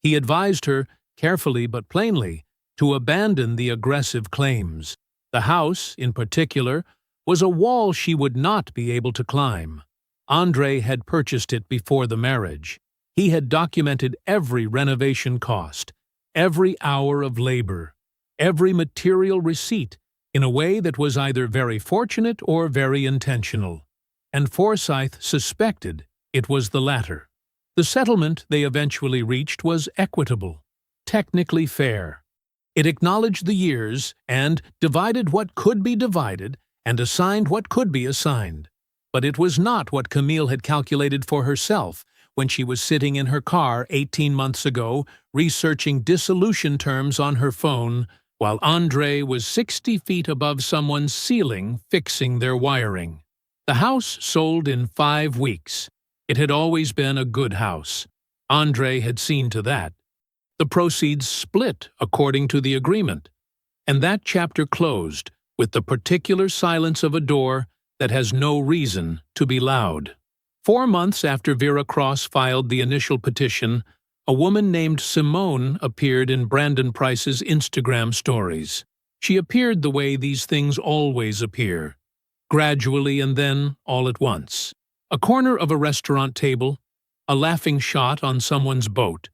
He advised her, carefully but plainly, to abandon the aggressive claims. The house, in particular, was a wall she would not be able to climb. Andre had purchased it before the marriage. He had documented every renovation cost, every hour of labor, every material receipt in a way that was either very fortunate or very intentional. And Forsyth suspected it was the latter. The settlement they eventually reached was equitable, technically fair. It acknowledged the years and divided what could be divided and assigned what could be assigned. But it was not what Camille had calculated for herself when she was sitting in her car 18 months ago researching dissolution terms on her phone while Andre was 60 feet above someone's ceiling fixing their wiring. The house sold in 5 weeks. It had always been a good house. Andre had seen to that. The proceeds split according to the agreement. And that chapter closed with the particular silence of a door that has no reason to be loud. 4 months after Vera Cross filed the initial petition, a woman named Simone appeared in Brandon Price's Instagram stories. She appeared the way these things always appear, gradually and then all at once. A corner of a restaurant table, a laughing shot on someone's boat,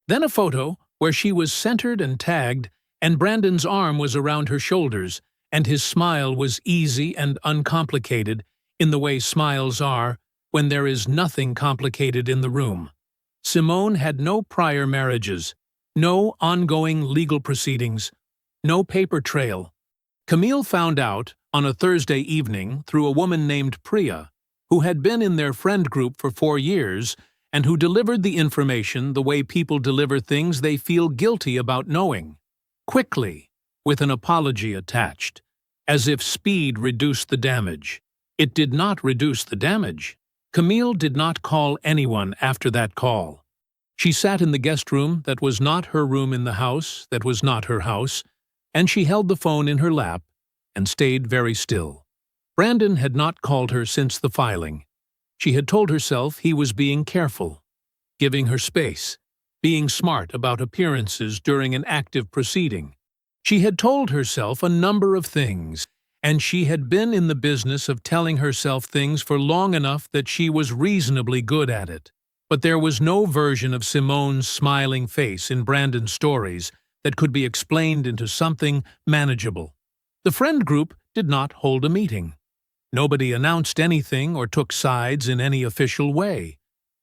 then a photo where she was centered and tagged, and Brandon's arm was around her shoulders, and his smile was easy and uncomplicated in the way smiles are when there is nothing complicated in the room. Simone had no prior marriages, no ongoing legal proceedings, no paper trail. Camille found out on a Thursday evening through a woman named Priya, who had been in their friend group for 4 years and who delivered the information the way people deliver things they feel guilty about knowing. Quickly, with an apology attached, as if speed reduced the damage. It did not reduce the damage. Camille did not call anyone after that call. She sat in the guest room that was not her room in the house that was not her house, and she held the phone in her lap and stayed very still. Brandon had not called her since the filing. She had told herself he was being careful, giving her space, being smart about appearances during an active proceeding. She had told herself a number of things, and she had been in the business of telling herself things for long enough that she was reasonably good at it. But there was no version of Simone's smiling face in Brandon's stories that could be explained into something manageable. The friend group did not hold a meeting. Nobody announced anything or took sides in any official way.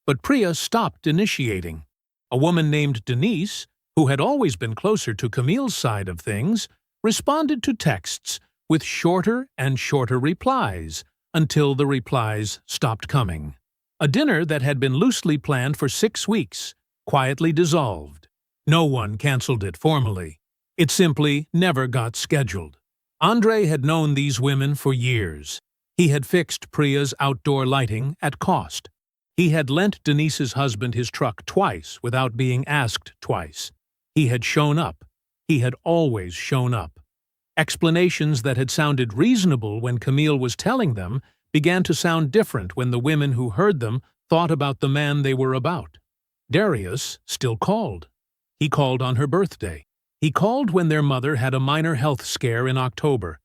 But Priya stopped initiating. A woman named Denise, who had always been closer to Camille's side of things, responded to texts with shorter and shorter replies until the replies stopped coming. A dinner that had been loosely planned for 6 weeks quietly dissolved. No one canceled it formally. It simply never got scheduled. Andre had known these women for years. He had fixed Priya's outdoor lighting at cost. He had lent Denise's husband his truck twice without being asked twice. He had shown up. He had always shown up. Explanations that had sounded reasonable when Camille was telling them began to sound different when the women who heard them thought about the man they were about. Darius still called. He called on her birthday. He called when their mother had a minor health scare in October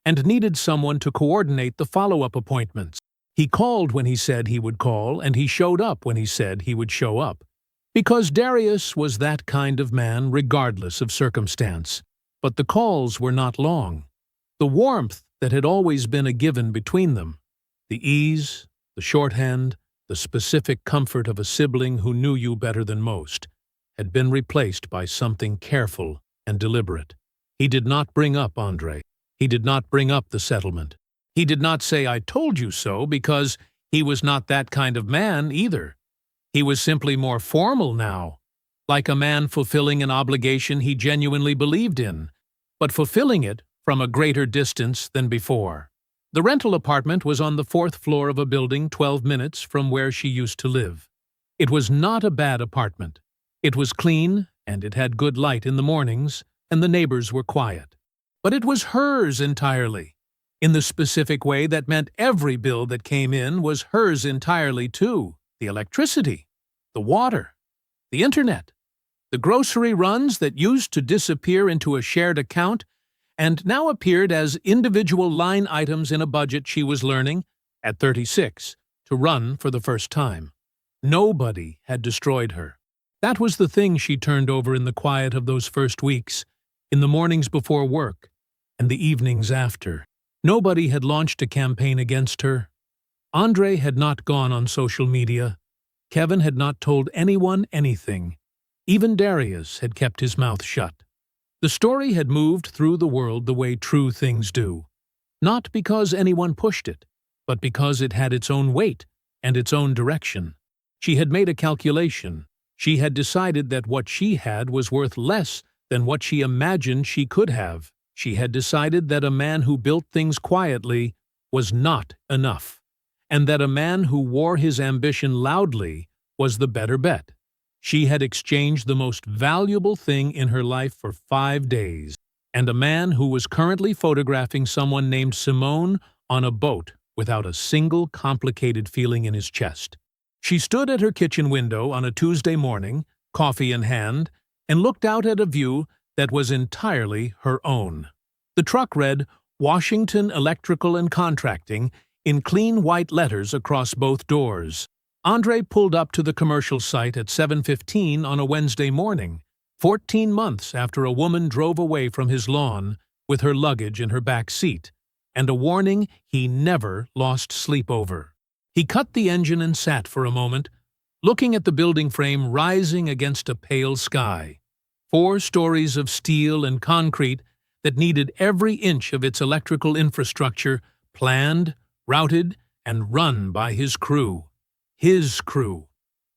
and needed someone to coordinate the follow-up appointments. He called when he said he would call, and he showed up when he said he would show up. Because Darius was that kind of man regardless of circumstance. But the calls were not long. The warmth that had always been a given between them, the ease, the shorthand, the specific comfort of a sibling who knew you better than most, had been replaced by something careful and deliberate. He did not bring up Andre. He did not bring up the settlement. He did not say, "I told you so," because he was not that kind of man either. He was simply more formal now, like a man fulfilling an obligation he genuinely believed in, but fulfilling it from a greater distance than before. The rental apartment was on the 4th floor of a building 12 minutes from where she used to live. It was not a bad apartment. It was clean, and it had good light in the mornings, and the neighbors were quiet. But it was hers entirely, in the specific way that meant every bill that came in was hers entirely too. The electricity, the water, the internet, the grocery runs that used to disappear into a shared account and now appeared as individual line items in a budget she was learning, at 36, to run for the first time. Nobody had destroyed her. That was the thing she turned over in the quiet of those first weeks, in the mornings before work, and the evenings after. Nobody had launched a campaign against her. Andre had not gone on social media. Kevin had not told anyone anything. Even Darius had kept his mouth shut. The story had moved through the world the way true things do, not because anyone pushed it, but because it had its own weight and its own direction. She had made a calculation. She had decided that what she had was worth less than what she imagined she could have. She had decided that a man who built things quietly was not enough, and that a man who wore his ambition loudly was the better bet. She had exchanged the most valuable thing in her life for 5 days, and a man who was currently photographing someone named Simone on a boat without a single complicated feeling in his chest. She stood at her kitchen window on a Tuesday morning, coffee in hand, and looked out at a view that was entirely her own. The truck read, "Washington Electrical and Contracting," in clean white letters across both doors. Andre pulled up to the commercial site at 7:15 on a Wednesday morning, 14 months after a woman drove away from his lawn with her luggage in her back seat, and a warning he never lost sleep over. He cut the engine and sat for a moment, looking at the building frame rising against a pale sky. 4 stories of steel and concrete that needed every inch of its electrical infrastructure planned, routed, and run by his crew. His crew.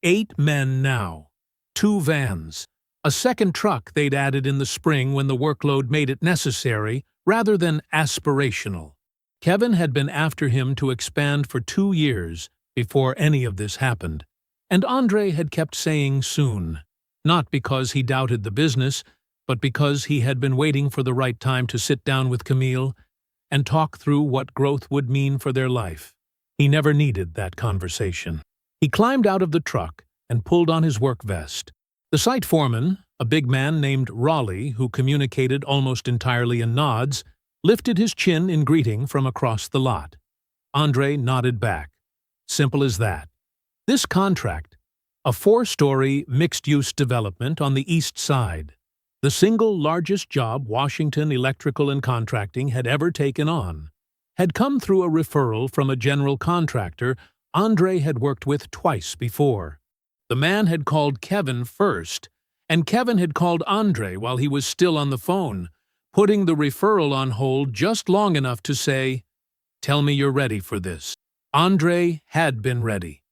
8 men now. 2 vans. A second truck they'd added in the spring when the workload made it necessary rather than aspirational. Kevin had been after him to expand for 2 years before any of this happened, and Andre had kept saying soon, not because he doubted the business, but because he had been waiting for the right time to sit down with Camille and talk through what growth would mean for their life. He never needed that conversation. He climbed out of the truck and pulled on his work vest. The site foreman, a big man named Raleigh who communicated almost entirely in nods, lifted his chin in greeting from across the lot. Andre nodded back. Simple as that. This contract, a 4-story mixed-use development on the east side, the single largest job Washington Electrical and Contracting had ever taken on, had come through a referral from a general contractor Andre had worked with twice before. The man had called Kevin first, and Kevin had called Andre while he was still on the phone, putting the referral on hold just long enough to say, "Tell me you're ready for this." Andre had been ready.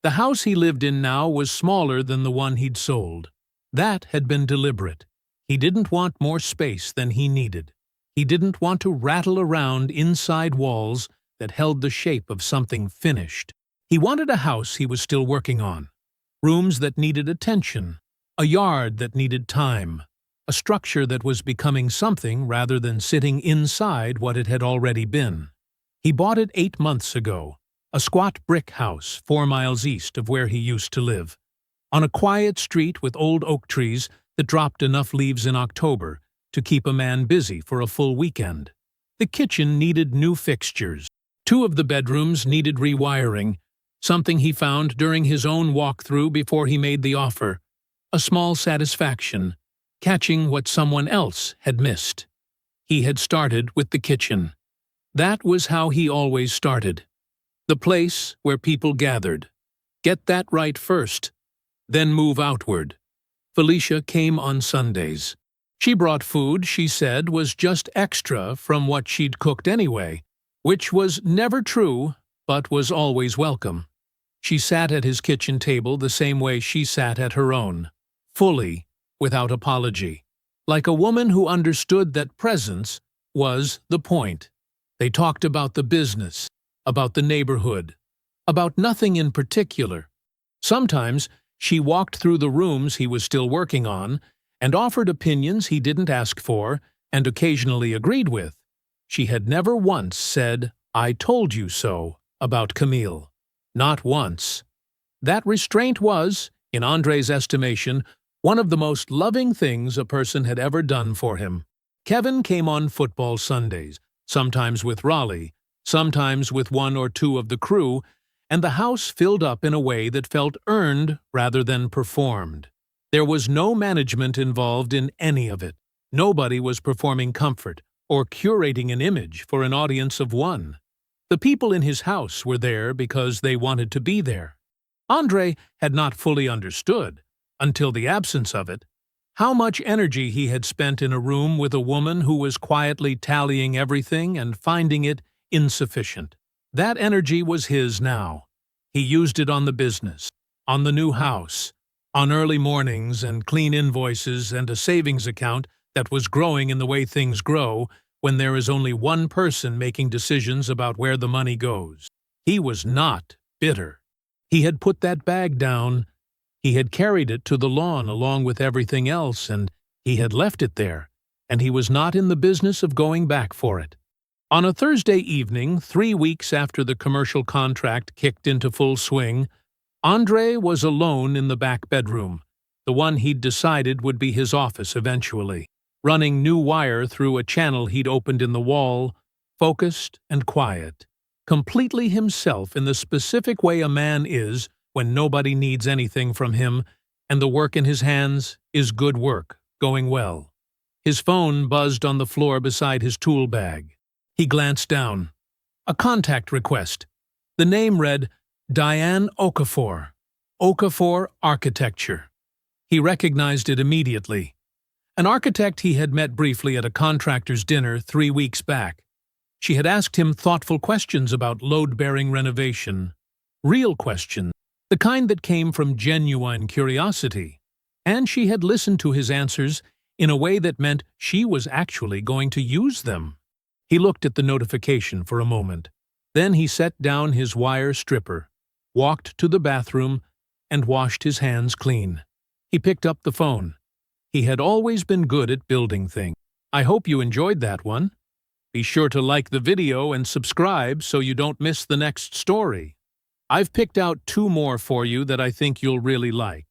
The house he lived in now was smaller than the one he'd sold. That had been deliberate. He didn't want more space than he needed. He didn't want to rattle around inside walls that held the shape of something finished. He wanted a house he was still working on, rooms that needed attention, a yard that needed time, a structure that was becoming something rather than sitting inside what it had already been. He bought it 8 months ago, a squat brick house 4 miles east of where he used to live, on a quiet street with old oak trees that dropped enough leaves in October to keep a man busy for a full weekend. The kitchen needed new fixtures, Two of the bedrooms needed rewiring, something he found during his own walkthrough before he made the offer. A small satisfaction, catching what someone else had missed. He had started with the kitchen. That was how he always started. The place where people gathered. Get that right first, then move outward. Felicia came on Sundays. She brought food she said was just extra from what she'd cooked anyway, which was never true, but was always welcome. She sat at his kitchen table the same way she sat at her own, fully, without apology, like a woman who understood that presence was the point. They talked about the business, about the neighborhood, about nothing in particular. Sometimes she walked through the rooms he was still working on and offered opinions he didn't ask for and occasionally agreed with. She had never once said, "I told you so," about Camille. Not once. That restraint was, in Andre's estimation, one of the most loving things a person had ever done for him. Kevin came on football Sundays, sometimes with Raleigh, sometimes with one or two of the crew, and the house filled up in a way that felt earned rather than performed. There was no management involved in any of it. Nobody was performing comfort or curating an image for an audience of one. The people in his house were there because they wanted to be there. Andre had not fully understood, until the absence of it, how much energy he had spent in a room with a woman who was quietly tallying everything and finding it insufficient. That energy was his now. He used it on the business, on the new house, on early mornings and clean invoices and a savings account that was growing in the way things grow when there is only one person making decisions about where the money goes. He was not bitter. He had put that bag down. He had carried it to the lawn along with everything else, and he had left it there, and he was not in the business of going back for it. On a Thursday evening, 3 weeks after the commercial contract kicked into full swing, Andre was alone in the back bedroom, the one he'd decided would be his office eventually, running new wire through a channel he'd opened in the wall, focused and quiet, completely himself in the specific way a man is when nobody needs anything from him and the work in his hands is good work, going well. His phone buzzed on the floor beside his tool bag. He glanced down. A contact request. The name read Diane Okafor. Okafor Architecture. He recognized it immediately. An architect he had met briefly at a contractor's dinner 3 weeks back. She had asked him thoughtful questions about load-bearing renovation. Real questions, the kind that came from genuine curiosity. And she had listened to his answers in a way that meant she was actually going to use them. He looked at the notification for a moment. Then he set down his wire stripper, walked to the bathroom, and washed his hands clean. He picked up the phone. He had always been good at building things. I hope you enjoyed that one. Be sure to like the video and subscribe so you don't miss the next story. I've picked out 2 more for you that I think you'll really like.